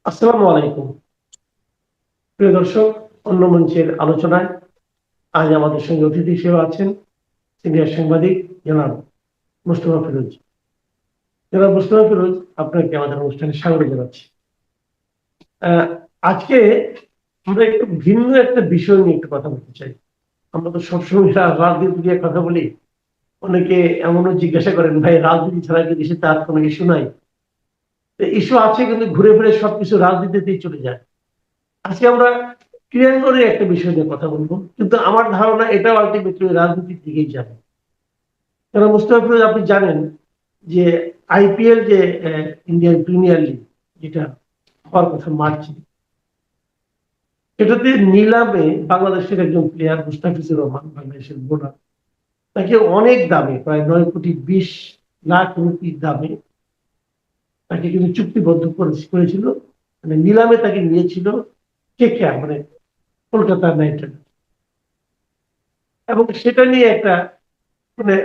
আসসালামু আলাইকুম। প্রিয় দর্শক, অন্য মঞ্চের আলোচনায় আজ আমাদের সঙ্গে অতিথি হিসেবে আছেন সিনিয়র সাংবাদিক জনাব মুস্তফা ফিরোজ। জনাব মুস্তফা ফিরোজ, আপনাকে আমাদের অনুষ্ঠানে স্বাগত জানাচ্ছি। আহ, আজকে আমরা একটু ভিন্ন একটা বিষয় নিয়ে একটু কথা বলতে চাই। আমরা তো সবসময় রাজনীতি নিয়ে কথা বলি। অনেকে এমনও জিজ্ঞাসা করেন, ভাই রাজনীতি ছাড়া কি দেশে তার কোনো ইস্যু নাই? ইস্যু আছে, কিন্তু ঘুরে ফিরে সবকিছু রাজনীতিতেই চলে যায়। আজকে আমরা ক্রিয়াঙ্গনের একটা বিষয় নিয়ে কথা বলবো, কিন্তু আমার ধারণা এটাও আলটিমেটলি রাজনীতির দিকেই যাবে। কারণ মুস্তফা ফিরোজ, আপনি জানেন যে আইপিএল যে ইন্ডিয়ান প্রিমিয়ার লিগ, যেটা হওয়ার কথা মার্চে, এটাতে নিলামে বাংলাদেশের একজন প্লেয়ার মুস্তাফিজুর রহমান, বাংলাদেশের বোলার, তাকে অনেক দামে, প্রায় 9 কোটি 20 লাখ রুপির দামে তাকে কিন্তু চুক্তিবদ্ধ করেছিল। মানে নিলামে তাকে নিয়েছিল কেকেআর, মানে কলকাতা নাইট রাইডার্স। এবং সেটা নিয়ে একটা মানে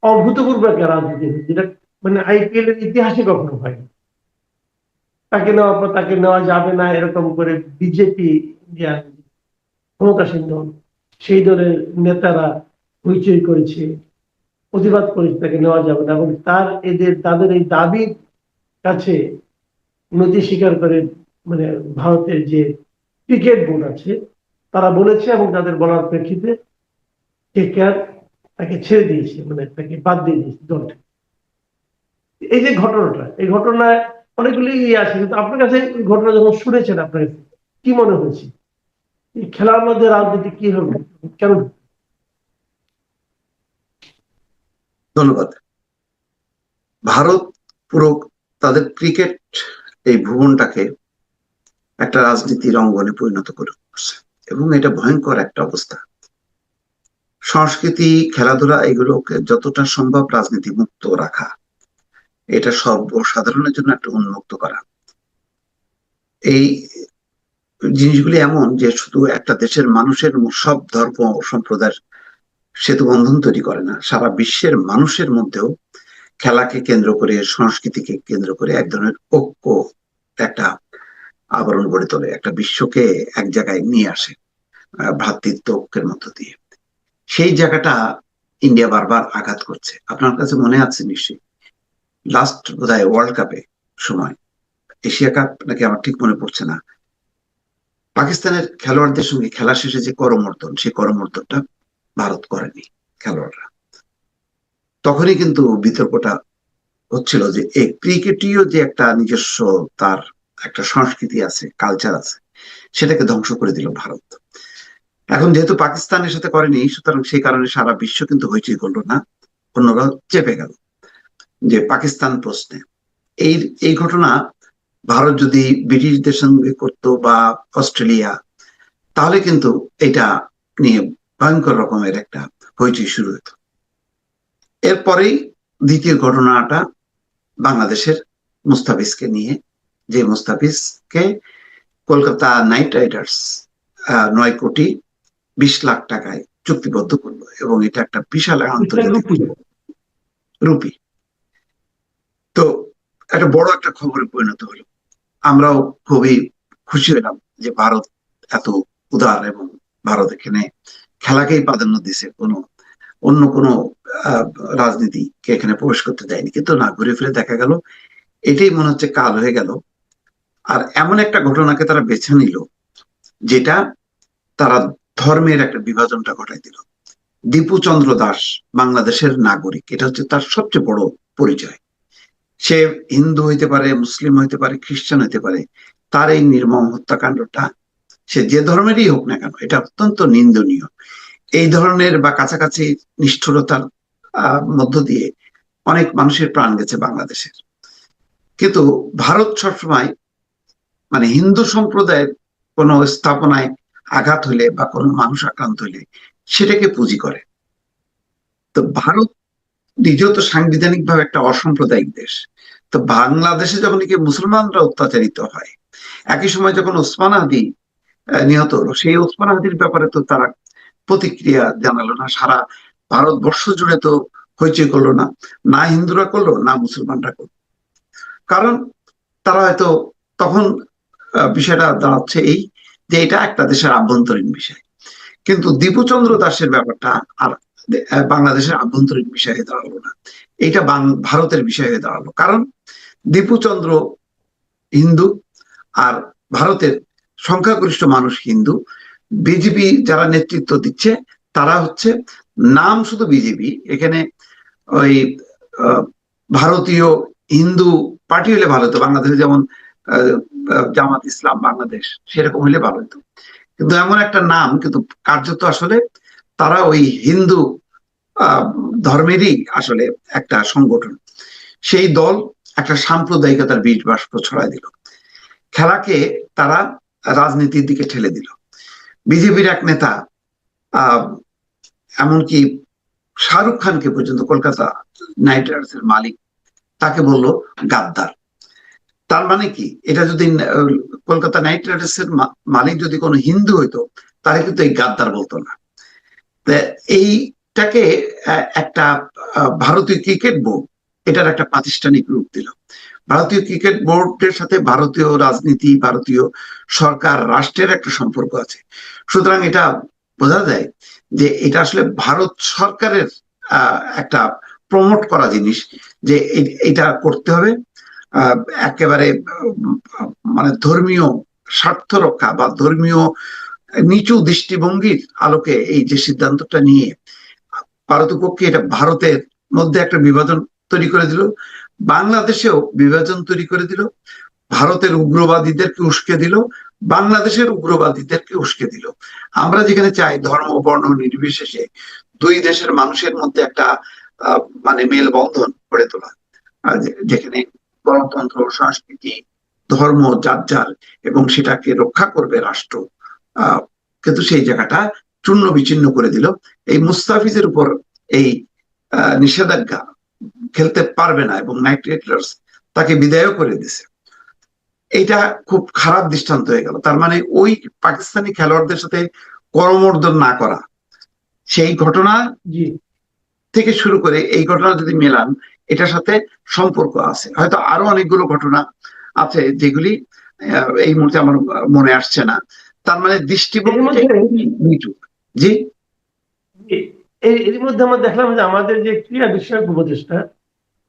অভূতপূর্ব একটা রাজনীতি হয়েছে, যেটা মানে আইপিএল এর ইতিহাসে কখনো হয়নি। তাকে নেওয়ার পর তাকে নেওয়া যাবে না এরকম করে বিজেপি, ইন্ডিয়ান ক্ষমতাসীন দল, সেই দলের নেতারা হইচই করেছে, প্রতিবাদ করেছে তাকে নেওয়া যাবে না। এবং তাদের এই দাবির কাছে নতি স্বীকার করে, মানে ভারতের যে ক্রিকেট বোর্ড আছে তারা বলেছে, এবং তাদের বলার প্রেক্ষিতে কেকেআর তাকে ছেড়ে দিয়েছে, মানে তাকে বাদ দিয়ে দিয়েছে দল থেকে। এই যে ঘটনাটা, এই ঘটনায় অনেকগুলি ইয়ে আছে, কিন্তু আপনার কাছে এই ঘটনা যখন শুনেছেন, আপনার কাছে কি মনে হয়েছে? এই খেলার মধ্যে রাজনীতি কি হবে, কেন? ধন্যবাদ। ভারত পুরো তাদের ক্রিকেট এই ভুবনটাকে একটা রাজনীতির অঙ্গনে পরিণত করছে, এবং এটা ভয়ঙ্কর একটা অবস্থা। সংস্কৃতি, খেলাধুলা এগুলোকে যতটা সম্ভব রাজনীতি মুক্ত রাখা, এটা সর্বসাধারণের জন্য একটা উন্মুক্ত করা। এই জিনিসগুলি এমন যে শুধু একটা দেশের মানুষের সব ধর্ম ও সম্প্রদায়ের সেতু বন্ধন তৈরি করে না, সারা বিশ্বের মানুষের মধ্যেও খেলাকে কেন্দ্র করে, সংস্কৃতিকে কেন্দ্র করে এক ধরনের ঐক্য, একটা আবরণ গড়ে তোলে, একটা বিশ্বকে এক জায়গায় নিয়ে আসে ভ্রাতৃত্ব ঐক্যের মধ্য দিয়ে। সেই জায়গাটা ইন্ডিয়া বারবার আঘাত করছে। আপনার কাছে মনে আছে নিশ্চয়ই, লাস্ট বোধহয় ওয়ার্ল্ড কাপে সময়, এশিয়া কাপ নাকি আমার ঠিক মনে পড়ছে না, পাকিস্তানের খেলোয়াড়দের সঙ্গে খেলা শেষে যে করমর্দন, সেই করমর্দনটা ভারত করেনি খেলোয়াড়রা। তখনই কিন্তু বিতর্কটা হচ্ছিল যে এই ক্রিকেটীয় যে একটা নিজস্ব তার একটা সংস্কৃতি আছে, কালচার আছে, সেটাকে ধ্বংস করে দিল ভারত। এখন যেহেতু পাকিস্তানের সাথে করেনি, সুতরাং সেই কারণে সারা বিশ্ব কিন্তু হইচই করলো না, অন্যরা চেপে গেল যে পাকিস্তান প্রশ্নে। এই এই ঘটনা ভারত যদি ব্রিটিশদের সঙ্গে করতো বা অস্ট্রেলিয়া, তাহলে কিন্তু এটা নিয়ে ভয়ঙ্কর রকমের একটা হইচই শুরু হতো। এরপরেই দ্বিতীয় ঘটনাটা বাংলাদেশের মুস্তাফিজকে নিয়ে, যে মুস্তাফিজকে কলকাতা নাইট রাইডার্স 9 কোটি 20 লাখ টাকায় চুক্তিবদ্ধ করলো, এবং এটা একটা বিশাল আন্তর্জাতিক রুপি। তো একটা বড় একটা খবরে পরিণত হলো। আমরাও খুবই খুশি হলাম যে ভারত এত উদার, এবং ভারত এখানে খেলাকেই প্রাধান্য দিছে, কোনো অন্য কোনো আহ, রাজনীতিকে এখানে প্রবেশ করতে দেয়নি। কিন্তু না, ঘুরে ফিরে দেখা গেল এটাই মনে হচ্ছে কাল হয়ে গেল। আর এমন একটা ঘটনাকে তারা বেছে নিল, যেটা তারা ধর্মের একটা বিভাজনটা ঘটাই দিল। দীপু চন্দ্র দাস বাংলাদেশের নাগরিক, এটা হচ্ছে তার সবচেয়ে বড় পরিচয়। সে হিন্দু হইতে পারে, মুসলিম হইতে পারে, খ্রিস্টান হইতে পারে। তার এই নির্মম হত্যাকাণ্ডটা, সে যে ধর্মেরই হোক না কেন, এটা অত্যন্ত নিন্দনীয়। এই ধরনের বা কাছাকাছি নিষ্ঠুরতার মধ্য দিয়ে অনেক মানুষের প্রাণ গেছে বাংলাদেশের। কিন্তু ভারত সবসময় মানে হিন্দু সম্প্রদায়ের কোনো স্থাপনায় আঘাত হলে বা কোনো মানুষ আক্রান্ত হলে সেটাকে পুঁজি করে। তো ভারত নিজেও তো সাংবিধানিক ভাবে একটা অসাম্প্রদায়িক দেশ। তো বাংলাদেশে যখন কি মুসলমানরা অত্যাচারিত হয়, একই সময় যখন ওসমান হাদি নিহত হলো, সেই ওসমান হাদির ব্যাপারে তো তারা প্রতিক্রিয়া জানালো না। সারা ভারতবর্ষ জুড়ে তো হইচই করলো না, না হিন্দুরা করলো না মুসলমানরা করলো। কারণ তারা হয়তো তখন বিষয়টা দাঁড়াচ্ছে এই যে এটা একটা দেশের আভ্যন্তরীণ বিষয়, কিন্তু দীপুচন্দ্র দাসের ব্যাপারটা আর বাংলাদেশের আভ্যন্তরীণ বিষয়ে দাঁড়ালো না, এটা ভারতের বিষয় হয়ে দাঁড়ালো। কারণ দীপুচন্দ্র হিন্দু, আর ভারতের সংখ্যাগরিষ্ঠ মানুষ হিন্দু। বিজেপি যারা নেতৃত্ব দিচ্ছে তারা হচ্ছে নাম শুধু বিজেপি, এখানে ওই ভারতীয় হিন্দু পার্টি হলে ভালো হতো, বাংলাদেশে যেমন জামাত ইসলাম বাংলাদেশ সেরকম হলে ভালো হতো, কিন্তু এমন একটা নাম, কিন্তু কার্যত আসলে তারা ওই হিন্দু ধর্মেরই আসলে একটা সংগঠন। সেই দল একটা সাম্প্রদায়িকতার বীজ বাষ্প ছড়াই দিল, খেলাকে তারা রাজনীতির দিকে ঠেলে দিল। বিজেপির এক নেতা এমনকি শাহরুখ খানকে পর্যন্ত, কলকাতা নাইট রাইডার্সের মালিক, তাকে বললো গাদ্দার। তার মানে কি, এটা যদি কলকাতা নাইট রাইডার্সের মালিক যদি কোনো হিন্দু হইতো তাহলে কিন্তু এই গাদ্দার বলতো না। এইটাকে একটা ভারতীয় ক্রিকেট বোর্ড এটার একটা প্রাতিষ্ঠানিক রূপ দিল। ভারতীয় ক্রিকেট বোর্ডের সাথে ভারতীয় রাজনীতি, ভারতীয় সরকার, রাষ্ট্রের একটা সম্পর্ক আছে। সুতরাং এটা বোঝা যায় যে এটা আসলে ভারত সরকারের একটা প্রমোট করা জিনিস, যে এটা করতে হবে একেবারে মানে ধর্মীয় স্বার্থ রক্ষা বা ধর্মীয় নিচু দৃষ্টিভঙ্গির আলোকে এই যে সিদ্ধান্তটা নিয়ে পারতপক্ষে এটা ভারতের মধ্যে একটা বিভাজন তৈরি করে দিল, বাংলাদেশেও বিভাজন তৈরি করে দিল, ভারতের উগ্রবাদীদেরকে উস্কে দিল, বাংলাদেশের উগ্রবাদীদেরকে উস্কে দিল। আমরা যেখানে চাই ধর্ম বর্ণ নির্বিশেষে দুই দেশের মানুষের মধ্যে একটা মানে মেলবন্ধন গড়ে তোলা, যেখানে গণতন্ত্র, সংস্কৃতি, ধর্ম যার যার, এবং সেটাকে রক্ষা করবে রাষ্ট্র, কিন্তু সেই জায়গাটা চূর্ণ বিচ্ছিন্ন করে দিল। এই মুস্তাফিজের উপর এই নিষেধাজ্ঞা, খেলতে পারবে না, এবং নাইট রাইডার্স তাকে বিদায় করে দিছে। এটা খুব খারাপ দৃষ্টান্ত হয়ে গেল। তার মানে ওই পাকিস্তানি খেলোয়াড়দের সাথে করমর্দন না করা, সেই ঘটনা থেকে শুরু করে এই ঘটনা যদি মেলান, এটার সাথে সম্পর্ক আছে। হয়তো আরো অনেকগুলো ঘটনা আছে যেগুলি এই মুহূর্তে আমার মনে আসছে না। তার মানে দৃষ্টিভঙ্গি জি। এর মধ্যে আমরা দেখলাম যে আমাদের যে ক্রীড়া বিষয়ক উপদেষ্টা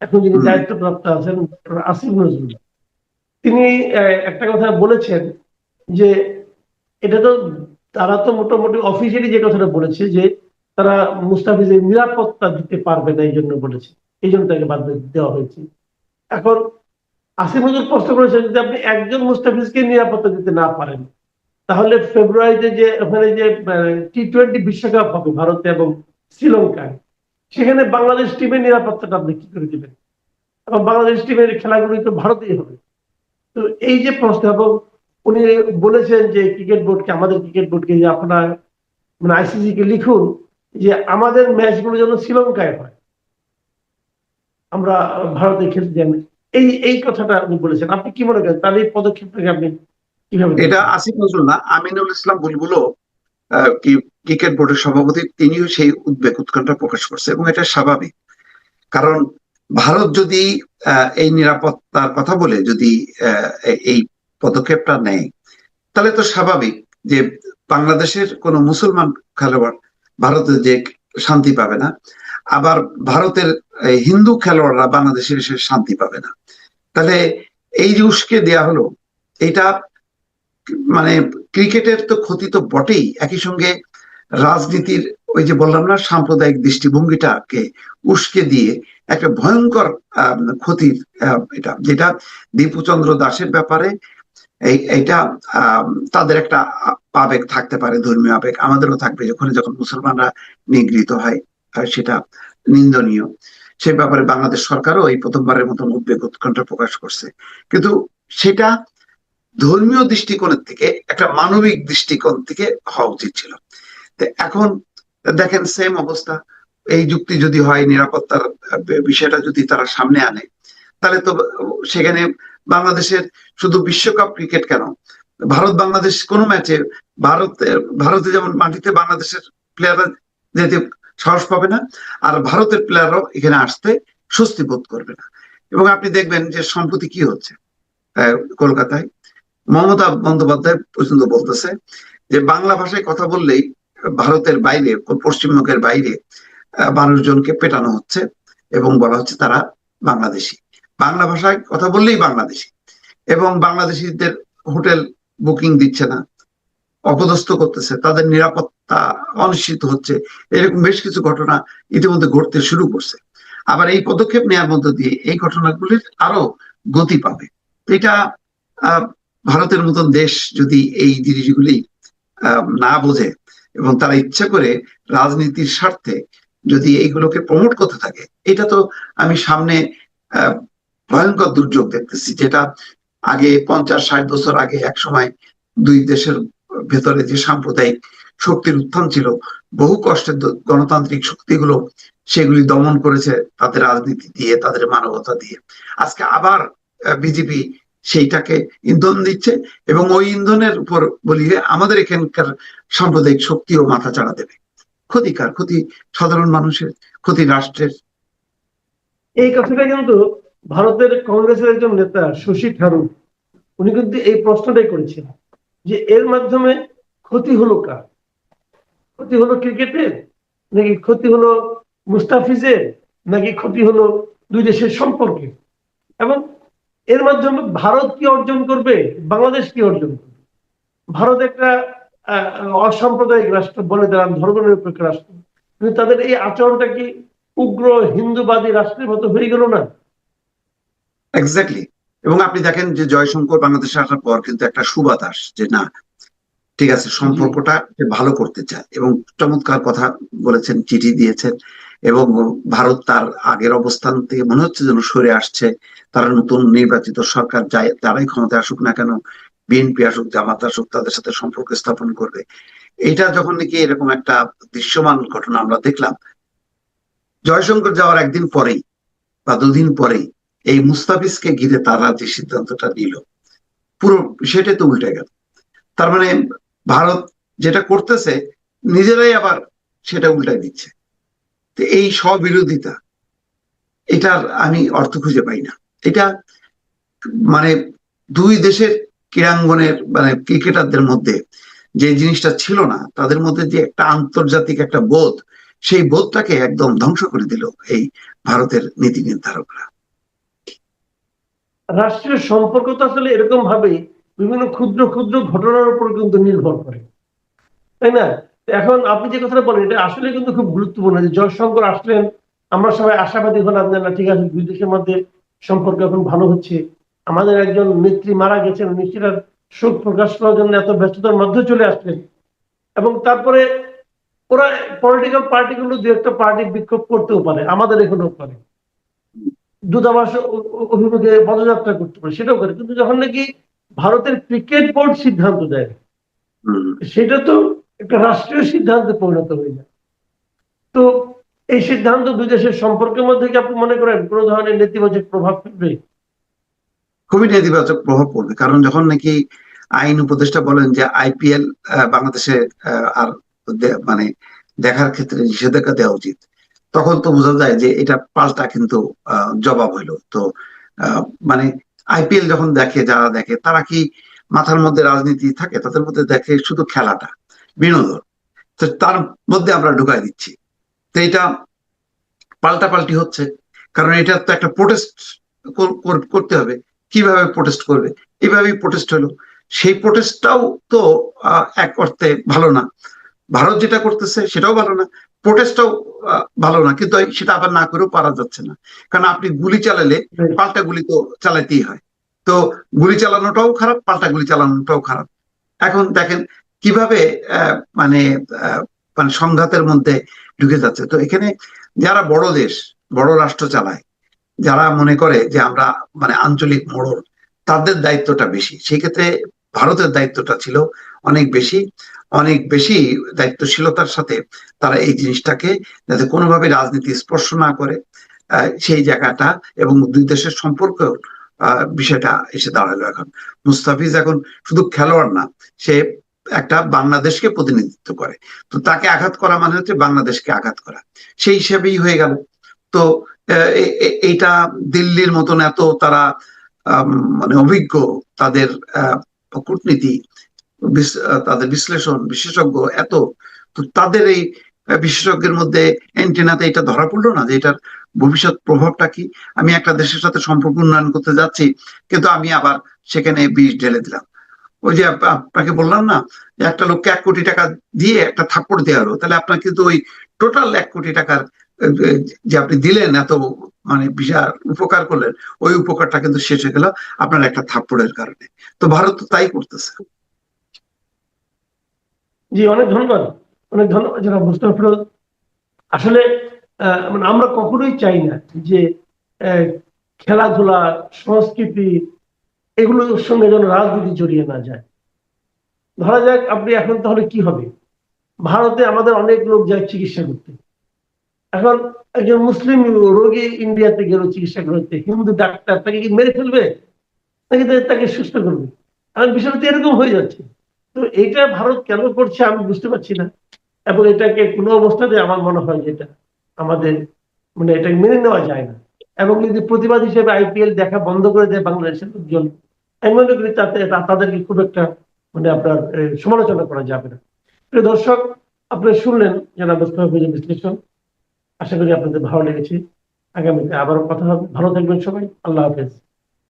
এখন যিনি দায়িত্বপ্রাপ্ত আছেন, আসিফ নজরুল, তিনি একটা কথা বলেছেন যে এটা তো তারা তো মোটামুটি অফিসিয়ালি যে কথাটা বলেছে যে তারা মুস্তাফিজের নিরাপত্তা দিতে পারবে না, এই জন্য বলেছে, এই জন্য তাকে বাদ দেওয়া হয়েছে। এখন আসিফ নজরুল প্রশ্ন করেছেন, যদি আপনি একজন মুস্তাফিজকে নিরাপত্তা দিতে না পারেন, তাহলে ফেব্রুয়ারিতে যে ওখানে যে টি-20 বিশ্বকাপ হবে ভারতে এবং শ্রীলঙ্কায়, সেখানে বাংলাদেশ টিমের নিরাপত্তাটা আপনি কি করে দিবেন? এবং বাংলাদেশ টিমের খেলাগুলি তো ভারতেই হবে। তো এই যে প্রশ্ন, এবং উনি বলেছেন যে ক্রিকেট বোর্ডকে, আমাদের ক্রিকেট বোর্ডকে, যে আপনার মানে আইসিসি কে লিখুন যে আমাদের ম্যাচগুলো যেন শ্রীলঙ্কায় হয়, আমরা ভারতে খেলতে যাই। এই কথাটা উনি বলেছেন। আপনি কি মনে করেন তার এই পদক্ষেপটাকে আপনি কিভাবে? এটা আসিফ নজরুল না, আমিনুল ইসলাম বুলবুলও ক্রিকেট বোর্ডের সভাপতি, তিনিও সেই উদ্বেগ উৎকণ্ঠা প্রকাশ করছে, এবং এটা স্বাভাবিক। কারণ ভারত যদি এই নিরাপত্তার কথা বলে যদি এই পদক্ষেপটা নেয়, তাহলে তো স্বাভাবিক যে বাংলাদেশের কোনো মুসলমান খেলোয়াড় ভারতে যে শান্তি পাবে না, আবার ভারতের হিন্দু খেলোয়াড়রা বাংলাদেশে এসে শান্তি পাবে না। তাহলে এই যে উস্কে দেয়া হলো, এটা মানে ক্রিকেটের তো ক্ষতি তো বটেই, একই সঙ্গে রাজনীতির ওই যে বললাম না, সাম্প্রদায়িক দৃষ্টিভঙ্গিটাকে উস্কে দিয়ে একটা ভয়ঙ্কর ক্ষতির, এটা যেটা দীপুচন্দ্র দাসের ব্যাপারে এইটা তাদের একটা আবেগ থাকতে পারে, ধর্মীয় আবেগ, আমাদেরও থাকবে যখন মুসলমানরা নিগৃহীত হয়, সেটা নিন্দনীয়। সে ব্যাপারে বাংলাদেশ সরকারও এই প্রথমবারের মতন উদ্বেগ উৎকণ্ঠা প্রকাশ করছে, কিন্তু সেটা ধর্মীয় দৃষ্টিকোণের থেকে একটা মানবিক দৃষ্টিকোণ থেকে হওয়া উচিত ছিল। এখন দেখেন সেম অবস্থা, এই যুক্তি যদি হয়, নিরাপত্তার বিষয়টা যদি তারা সামনে আনে, তাহলে তো সেখানে বাংলাদেশের শুধু বিশ্বকাপ ক্রিকেট কেন, ভারত বাংলাদেশ কোনো ম্যাচে ভারতে যেমন মাটিতে বাংলাদেশের প্লেয়াররা যেতে সাহস পাবে না, আর ভারতের প্লেয়াররাও এখানে আসতে স্বস্তি বোধ করবে না। এবং আপনি দেখবেন যে সম্প্রতি কি হচ্ছে কলকাতায়, মমতা বন্দ্যোপাধ্যায় পর্যন্ত বলতেছে যে বাংলা ভাষায় কথা বললেই ভারতের বাইরে, পশ্চিমবঙ্গের বাইরে মানুষজনকে পেটানো হচ্ছে এবং বলা হচ্ছে তারা বাংলাদেশি। বাংলা ভাষায় কথা বললেই বাংলাদেশি, এবং বাংলাদেশিদের হোটেল বুকিং দিচ্ছে না, অপদস্থ করতেছে, তাদের নিরাপত্তা অনিশ্চিত হচ্ছে। এরকম বেশ কিছু ঘটনা ইতিমধ্যে ঘটতে শুরু করছে। আবার এই পদক্ষেপ নেওয়ার মধ্য দিয়ে এই ঘটনাগুলির আরো গতি পাবে। এটা আহ, ভারতের মতন দেশ যদি এই জিনিসগুলি না বোঝে এবং তারা ইচ্ছা করে রাজনীতির স্বার্থে যদি এইগুলোকে প্রমোট করতে থাকে, এটা তো আমি সামনে আহ, ভয়ঙ্কর দুর্যোগ দেখতেছি, যেটা আগে 50-60 বছর আগে এক সময় দুই দেশের ভেতরে যে সাম্প্রদায়িক শক্তির উত্থান ছিল, বহু কষ্টের গণতান্ত্রিক শক্তিগুলো সেগুলি দমন করেছে তাদের রাজনীতি দিয়ে, তাদের মানবতা দিয়ে। আজকে আবার বিজেপি সেইটাকে ইন্ধন দিচ্ছে, এবং ওই ইন্ধনের উপর বলিয়ে আমাদের এখানকার সাম্প্রদায়িক শক্তিও মাথা চাড়া দেবে। ক্ষতিকার, ক্ষতি সাধারণ মানুষের, ক্ষতি রাষ্ট্রের। এই কথাটা কিন্তু ভারতের কংগ্রেসের একজন নেতা শশী থারুর, উনি কিন্তু এই প্রশ্নটাই করেছেন যে এর মাধ্যমে ক্ষতি হলো কার? ক্ষতি হলো ক্রিকেটের, নাকি ক্ষতি হলো মুস্তাফিজের, নাকি ক্ষতি হলো দুই দেশের সম্পর্কে? এবং এর মাধ্যমে ভারত কি অর্জন করবে, বাংলাদেশ কি অর্জন করবে? ভারত একটা অসাম্প্রদায়িক রাষ্ট্র বলে দিলাম, ধর্মনিরপেক্ষ রাষ্ট্র, কিন্তু তাদের এই আচরণটা কি উগ্র হিন্দুবাদী রাষ্ট্রের মতো হয়ে গেল না? এক্স্যাক্টলি। এবং আপনি দেখেন যে জয়শঙ্কর বাংলাদেশে আসার পর কিন্তু একটা সুবাতাস, যে না, ঠিক আছে, সম্পর্কটা ভালো করতে চায়, এবং চমৎকার কথা বলেছেন, চিঠি দিয়েছেন, এবং ভারত তার আগের অবস্থান থেকে মনে হচ্ছে যেন সরে আসছে। তারা নতুন নির্বাচিত সরকার যায়, তারাই ক্ষমতায় আসুক না কেন, বিএনপি আসুক, জামাত আসুক, তাদের সাথে সম্পর্ক স্থাপন করবে। এটা যখন নাকি এরকম একটা দৃশ্যমান ঘটনা আমরা দেখলাম, জয়শঙ্কর যাওয়ার একদিন পরেই বা দুদিন পরেই এই মুস্তাফিজকে ঘিরে তারা যে সিদ্ধান্তটা নিল, পুরো বিষয়টা তো উল্টে গেল। তার মানে ভারত যেটা করতেছে, নিজেরাই আবার সেটা উল্টাই দিচ্ছে। তো এই স্ববিরোধিতা, এটার আমি অর্থ খুঁজে পাই না। এটা মানে দুই দেশের ক্রীড়াঙ্গনের মানে ক্রিকেটারদের মধ্যে যে জিনিসটা ছিল না, তাদের মধ্যে যে একটা আন্তর্জাতিক একটা বোধ, সেই বোধটাকে একদম ধ্বংস করে দিল এই ভারতের নীতি নির্ধারকরা। রাষ্ট্রীয় সম্পর্ক তো আসলে এরকম ভাবে বিভিন্ন ক্ষুদ্র ক্ষুদ্র ঘটনার উপর কিন্তু নির্ভর করে, তাই না? এখন আপনি যে কথাটা বলেন এটা আসলে কিন্তু খুব গুরুত্বপূর্ণ, যে জয়শঙ্কর আসলেন, আমরা সবাই আশাবাদী হলাম যে না ঠিক আছে, দুই দেশের মধ্যে সম্পর্ক এখন ভালো হচ্ছে। আমাদের একজন নেত্রী মারা গেছেন, উনি সেটার শোক প্রকাশ করার জন্য এত ব্যস্ততার মধ্যে চলে আসলেন। এবং তারপরে ওরা পলিটিক্যাল পার্টিগুলো দু একটা পার্টি বিক্ষোভ করতেও পারে, আমাদের এখানেও পারে, দূতাবাস অভিমুখে পদযাত্রা করতে পারে, সেটাও করে। কিন্তু যখন নাকি ভারতের ক্রিকেট বোর্ড সিদ্ধান্ত দেয়, সেটা তো একটা রাষ্ট্রীয় সিদ্ধান্তে পরিণত হয়ে যায়। তো এই সিদ্ধান্ত দুই দেশের সম্পর্কের মধ্যে কি আপনি মনে করেন কোনো ধরনের নেতিবাচক প্রভাব ফেলবে? খুবই নেতিবাচক প্রভাব পড়বে, কারণ যখন নাকি আইন উপদেষ্টা বলেন যে আইপিএল বাংলাদেশে আর মানে দেখার ক্ষেত্রে নিষেধাজ্ঞা দেওয়া উচিত, তখন তো বোঝা যায় যে এটা পাল্টা কিন্তু জবাব হইলো। তো আহ, মানে আইপিএল যখন দেখে, যারা দেখে তারা কি মাথার মধ্যে রাজনীতি থাকে? তাদের মধ্যে দেখে শুধু খেলাটা, বিনোদন। তো তার মধ্যে আমরা ঢুকাই দিচ্ছি। তো এটা পাল্টাপাল্টি হচ্ছে, কারণ এটা তো একটা প্রোটেস্ট করতে হবে। কিভাবে প্রোটেস্ট করবে? এইভাবেই প্রোটেস্ট হলো। সেই প্রোটেস্টটাও তো এক অর্থে ভালো না। ভারত যেটা করতেছে সেটাও ভালো না, প্রোটেস্টটাও ভালো না, কিন্তু সেটা আবার না করেও পারা যাচ্ছে না, কারণ আপনি গুলি চালালে পাল্টা গুলি তো চালাতেই হয়। তো গুলি চালানোটাও খারাপ, পাল্টা গুলি চালানোটাও খারাপ। এখন দেখেন কিভাবে আহ, মানে আহ, মানে সংঘাতের মধ্যে ঢুকে যাচ্ছে। তো এখানে যারা বড় দেশ, বড় রাষ্ট্র চালায়, যারা মনে করে যে আমরা মানে আঞ্চলিক মোড়ল, তাদের দায়িত্বটা বেশি। সেই ক্ষেত্রে ভারতের দায়িত্বটা ছিল অনেক বেশি, অনেক বেশি দায়িত্বশীলতার সাথে তারা এই জিনিসটাকে যাতে কোনোভাবে রাজনীতি স্পর্শ না করে, সেই জায়গাটা, এবং দুই দেশের সম্পর্ক বিষয়টা এসে দাঁড়ালো। এখন মুস্তাফিজ এখন শুধু খেলোয়াড় না, সে একটা বাংলাদেশকে প্রতিনিধিত্ব করে। তো তাকে আঘাত করা মানে হচ্ছে বাংলাদেশকে আঘাত করা, সেই হিসেবেই হয়ে গেল। তো এইটা দিল্লির মতন এত তারা মানে অভিজ্ঞ, তাদের কূটনীতি, তাদের বিশ্লেষণ, বিশেষজ্ঞ এত, তো তাদের এই বিশেষজ্ঞের মধ্যে এন্টেনাতে এটা ধরা পড়লো না যে এটার ভবিষ্যৎ প্রভাবটা কি। আমি একটা দেশের সাথে সম্পর্ক উন্নয়ন করতে যাচ্ছি, কিন্তু আমি আবার সেখানে বিষ ঢেলে দিলাম। ওই যে আপনাকে বললাম না যে একটা লোককে 1 কোটি টাকা দিয়ে একটা থাপ্পড় দেওয়া হলো, তাহলে আপনার কিন্তু ওই টোটাল 1 কোটি টাকার যে আপনি দিলেন, এত মানে বিশাল উপকার করলেন, ওই উপকারটা কিন্তু শেষ হয়ে গেল আপনার একটা থাপ্পড়ের কারণে। তো ভারত তো তাই করতেছে। জি, অনেক ধন্যবাদ, অনেক ধন্যবাদ জনাব মোস্তফা ফিরোজ। আসলে মানে আমরা কখনোই চাই না যে আহ, খেলাধুলা, সংস্কৃতি এগুলোর সঙ্গে যেন রাজনীতি জড়িয়ে না যায়। ধরা যাক আপনি এখন তাহলে কি হবে, ভারতে আমাদের অনেক লোক যায় চিকিৎসা করতে। এখন একজন মুসলিম রোগী ইন্ডিয়াতে গেল চিকিৎসা করতে, হিন্দু ডাক্তার তাকে কি মেরে ফেলবে নাকি তাকে সুস্থ করবে? এখন বিষয়টা তো এরকম হয়ে যাচ্ছে। তো এইটা ভারত কেন করছে আমি বুঝতে পারছি না, এবং এটাকে কোনো অবস্থাতে আমার মনে হয় যেটা আমাদের মানে এটা মেনে নেওয়া যায় না। এবং যদি প্রতিবাদ হিসেবে আইপিএল দেখা বন্ধ করে দেয় বাংলাদেশের লোকজন, আমি মনে করি তাতে তাদেরকে খুব একটা মানে আপনার সমালোচনা করা যাবে না। প্রিয় দর্শক, আপনারা শুনলেন জনাব মোস্তফা ফিরোজের বিশ্লেষণ। আশা করি আপনাদের ভালো লেগেছে। আগামীতে আবারও কথা হবে। ভালো থাকবেন সবাই। আল্লাহ হাফেজ।